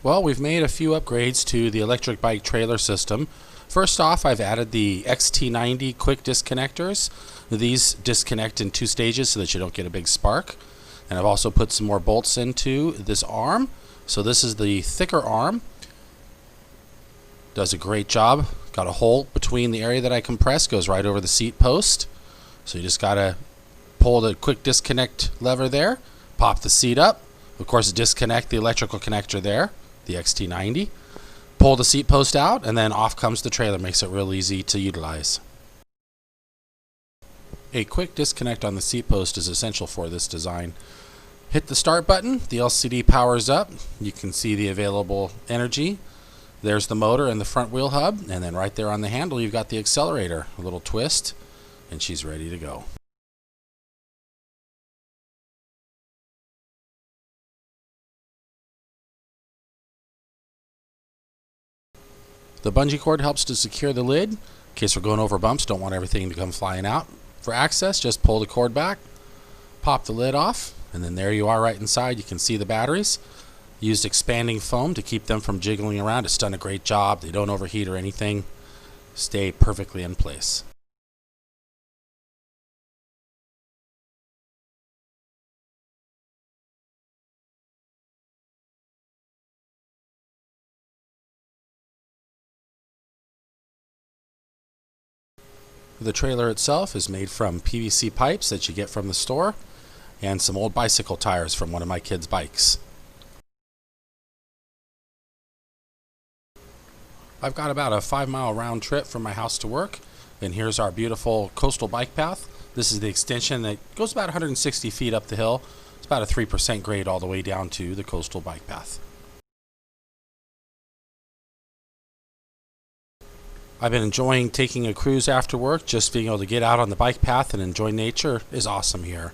Well, we've made a few upgrades to the electric bike trailer system. First off, I've added the XT90 quick disconnectors. These disconnect in 2 stages so that you don't get a big spark. And I've also put some more bolts into this arm. So this is the thicker arm. Does a great job. Got a hole between the area that I compress, goes right over the seat post. So you just gotta pull the quick disconnect lever there, pop the seat up, of course disconnect the electrical connector there, the XT90, pull the seat post out, and then off comes the trailer. Makes it real easy to utilize. A quick disconnect on the seat post is essential for this design. Hit the start button, the LCD powers up, you can see the available energy. There's the motor and the front wheel hub, and then right there on the handle you've got the accelerator. A little twist, and she's ready to go. The bungee cord helps to secure the lid in case we're going over bumps, don't want everything to come flying out. For access, just pull the cord back, pop the lid off, and then there you are right inside. You can see the batteries. Used expanding foam to keep them from jiggling around. It's done a great job. They don't overheat or anything. Stay perfectly in place. The trailer itself is made from PVC pipes that you get from the store and some old bicycle tires from one of my kids' bikes. I've got about a 5-mile round trip from my house to work, and here's our beautiful coastal bike path. This is the extension that goes about 160 feet up the hill. It's about a 3% grade all the way down to the coastal bike path. I've been enjoying taking a cruise after work. Just being able to get out on the bike path and enjoy nature is awesome here.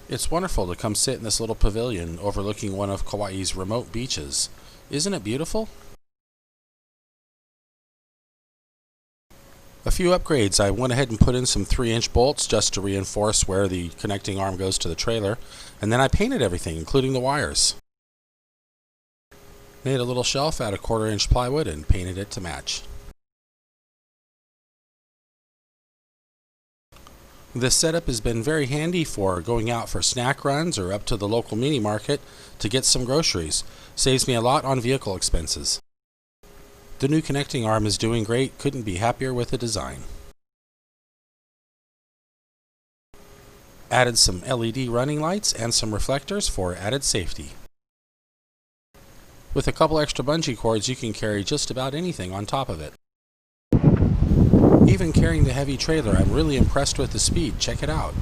It's wonderful to come sit in this little pavilion overlooking one of Kauai's remote beaches. Isn't it beautiful? A few upgrades. I went ahead and put in some 3-inch bolts just to reinforce where the connecting arm goes to the trailer, and then I painted everything, including the wires. Made a little shelf out of 1/4-inch plywood and painted it to match. This setup has been very handy for going out for snack runs or up to the local mini market to get some groceries. Saves me a lot on vehicle expenses. The new connecting arm is doing great. Couldn't be happier with the design. Added some LED running lights and some reflectors for added safety. With a couple extra bungee cords, you can carry just about anything on top of it. Even carrying the heavy trailer, I'm really impressed with the speed. Check it out.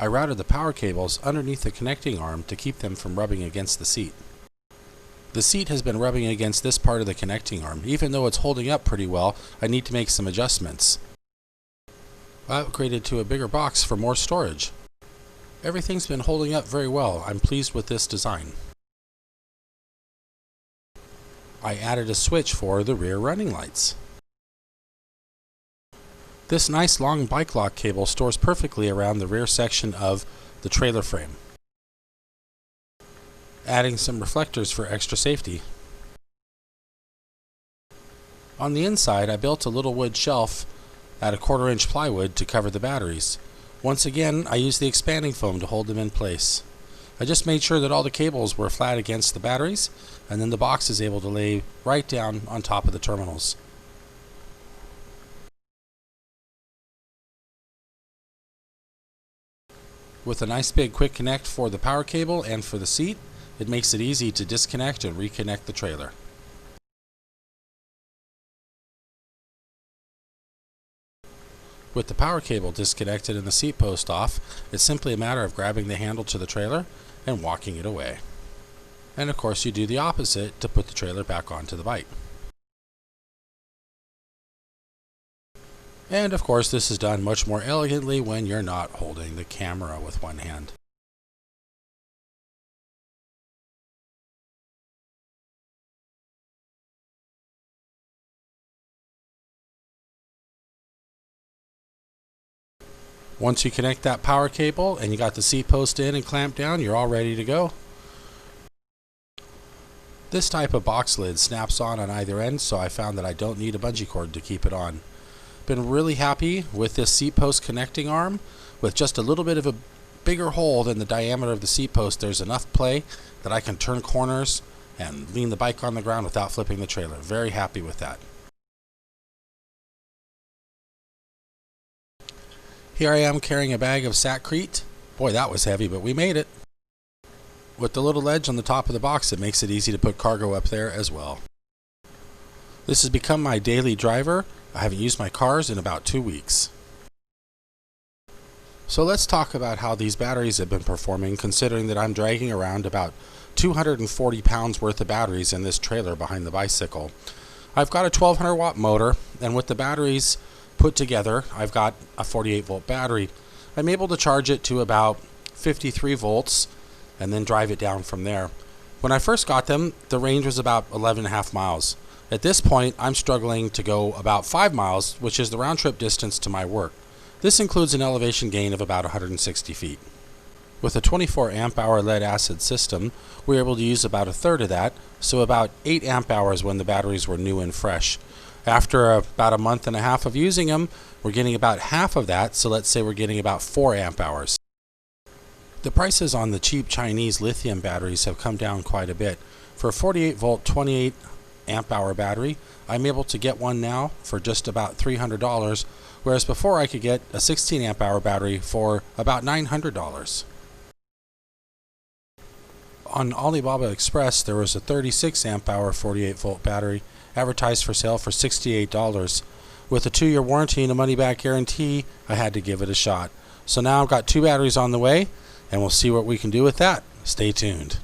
I routed the power cables underneath the connecting arm to keep them from rubbing against the seat. The seat has been rubbing against this part of the connecting arm. Even though it's holding up pretty well, I need to make some adjustments. I upgraded to a bigger box for more storage. Everything's been holding up very well. I'm pleased with this design. I added a switch for the rear running lights. This nice long bike lock cable stores perfectly around the rear section of the trailer frame. Adding some reflectors for extra safety. On the inside, I built a little wood shelf at a 1/4 inch plywood to cover the batteries. Once again, I used the expanding foam to hold them in place. I just made sure that all the cables were flat against the batteries, and then the box is able to lay right down on top of the terminals. With a nice big quick connect for the power cable and for the seat, it makes it easy to disconnect and reconnect the trailer. With the power cable disconnected and the seat post off, it's simply a matter of grabbing the handle to the trailer and walking it away. And of course you do the opposite to put the trailer back onto the bike. And of course this is done much more elegantly when you're not holding the camera with one hand. Once you connect that power cable and you got the seat post in and clamped down, you're all ready to go. This type of box lid snaps on either end, so I found that I don't need a bungee cord to keep it on. Been really happy with this seat post connecting arm. With just a little bit of a bigger hole than the diameter of the seat post, there's enough play that I can turn corners and lean the bike on the ground without flipping the trailer. Very happy with that. Here I am carrying a bag of Sackcrete. Boy, that was heavy, but we made it. With the little ledge on the top of the box, it makes it easy to put cargo up there as well. This has become my daily driver. I haven't used my cars in about 2 weeks. So let's talk about how these batteries have been performing, considering that I'm dragging around about 240 pounds worth of batteries in this trailer behind the bicycle. I've got a 1200 watt motor, and with the batteries put together, I've got a 48 volt battery. I'm able to charge it to about 53 volts and then drive it down from there. When I first got them, the range was about 11.5 miles. At this point, I'm struggling to go about 5 miles, which is the round trip distance to my work. This includes an elevation gain of about 160 feet. With a 24 amp hour lead acid system, we were able to use about a third of that, so about 8 amp hours when the batteries were new and fresh. After about a month and a half of using them, we're getting about half of that, so let's say we're getting about 4 amp hours. The prices on the cheap Chinese lithium batteries have come down quite a bit. For a 48 volt 28 amp hour battery, I'm able to get one now for just about $300, whereas before I could get a 16 amp hour battery for about $900. On Alibaba Express, there was a 36 amp hour 48 volt battery advertised for sale for $68. With a 2-year warranty and a money-back guarantee, I had to give it a shot. So now I've got 2 batteries on the way, and we'll see what we can do with that. Stay tuned.